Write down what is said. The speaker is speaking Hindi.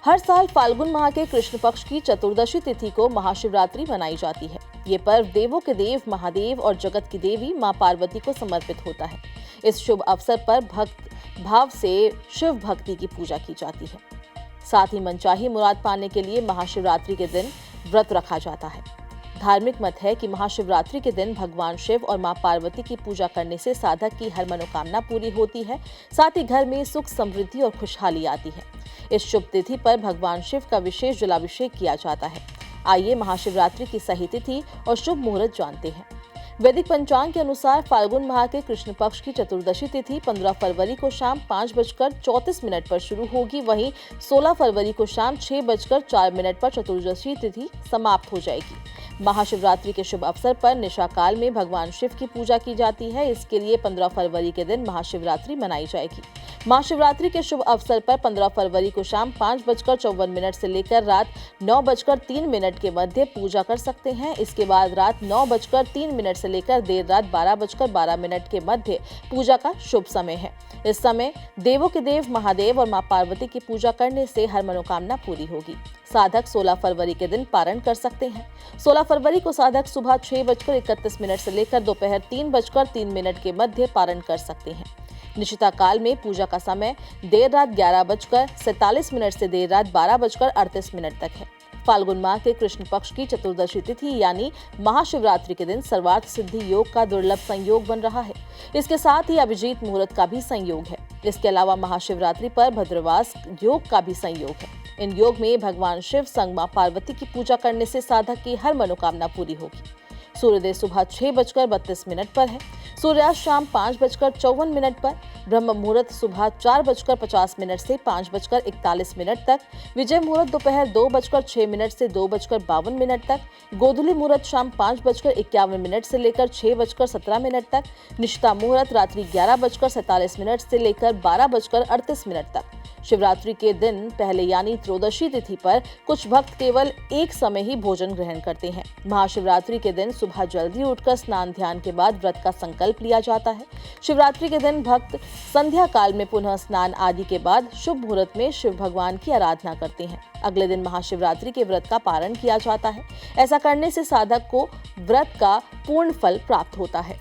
हर साल फाल्गुन माह के कृष्ण पक्ष की चतुर्दशी तिथि को महाशिवरात्रि मनाई जाती है। ये पर्व देवों के देव महादेव और जगत की देवी मां पार्वती को समर्पित होता है। इस शुभ अवसर पर भक्त भाव से शिव भक्ति की पूजा की जाती है। साथ ही मनचाही मुराद पाने के लिए महाशिवरात्रि के दिन व्रत रखा जाता है। धार्मिक मत है कि महाशिवरात्रि के दिन भगवान शिव और मां पार्वती की पूजा करने से साधक की हर मनोकामना पूरी होती है। साथ ही घर में सुख समृद्धि और खुशहाली आती है। इस शुभ तिथि पर भगवान शिव का विशेष जलाभिषेक किया जाता है। आइए महाशिवरात्रि की सही तिथि और शुभ मुहूर्त जानते हैं। वैदिक पंचांग के अनुसार फाल्गुन माह के कृष्ण पक्ष की चतुर्दशी तिथि 15 फरवरी को शाम 5:34 पर शुरू होगी। वहीं 16 फरवरी को शाम 6:04 पर चतुर्दशी तिथि समाप्त हो जाएगी। महाशिवरात्रि के शुभ अवसर पर निशा काल में भगवान शिव की पूजा की जाती है। इसके लिए 15 फरवरी के दिन महाशिवरात्रि मनाई जाएगी। महाशिवरात्रि के शुभ अवसर पर 15 फरवरी को शाम 5:54 से लेकर रात 9:03 के मध्य पूजा कर सकते हैं। इसके बाद रात 9:03 से लेकर देर रात 12:12 के मध्य पूजा का शुभ समय है। इस समय देवों के देव महादेव और मां पार्वती की पूजा करने से हर मनोकामना पूरी होगी। साधक 16 फरवरी के दिन पारण कर सकते हैं। 16 फरवरी को साधक सुबह 6:31 से लेकर दोपहर 3:03 के मध्य पारण कर सकते हैं। निशिता काल में पूजा का समय देर रात 11:47 से देर रात 12:38 तक है। फाल्गुन माह के कृष्ण पक्ष की चतुर्दशी तिथि यानी महाशिवरात्रि के दिन सर्वार्थ सिद्धि योग का दुर्लभ संयोग बन रहा है। इसके साथ ही अभिजीत मुहूर्त का भी संयोग है। इसके अलावा महाशिवरात्रि पर भद्रवास योग का भी संयोग है। इन योग में भगवान शिव संग मां पार्वती की पूजा करने से साधक की हर मनोकामना पूरी होगी। सूर्योदय सुबह 6:32 पर है। सूर्यास्त शाम 5:54 पर। ब्रह्म मुहूर्त सुबह 4:50 से 5:41 तक। विजय मुहूर्त दोपहर 2:06 से 2:52 तक। गोधूली मुहूर्त शाम 5:51 से लेकर 6:17 तक। निशिता मुहूर्त रात्रि 11:47 से लेकर 12:38 तक। शिवरात्रि के दिन पहले यानी त्रयोदशी तिथि पर कुछ भक्त केवल एक समय ही भोजन ग्रहण करते हैं। महाशिवरात्रि के दिन सुबह जल्दी उठकर स्नान ध्यान के बाद व्रत का संकल्प लिया जाता है। शिवरात्रि के दिन भक्त संध्या काल में पुनः स्नान आदि के बाद शुभ मुहूर्त में शिव भगवान की आराधना करते हैं। अगले दिन महाशिवरात्रि के व्रत का पारण किया जाता है। ऐसा करने से साधक को व्रत का पूर्ण फल प्राप्त होता है।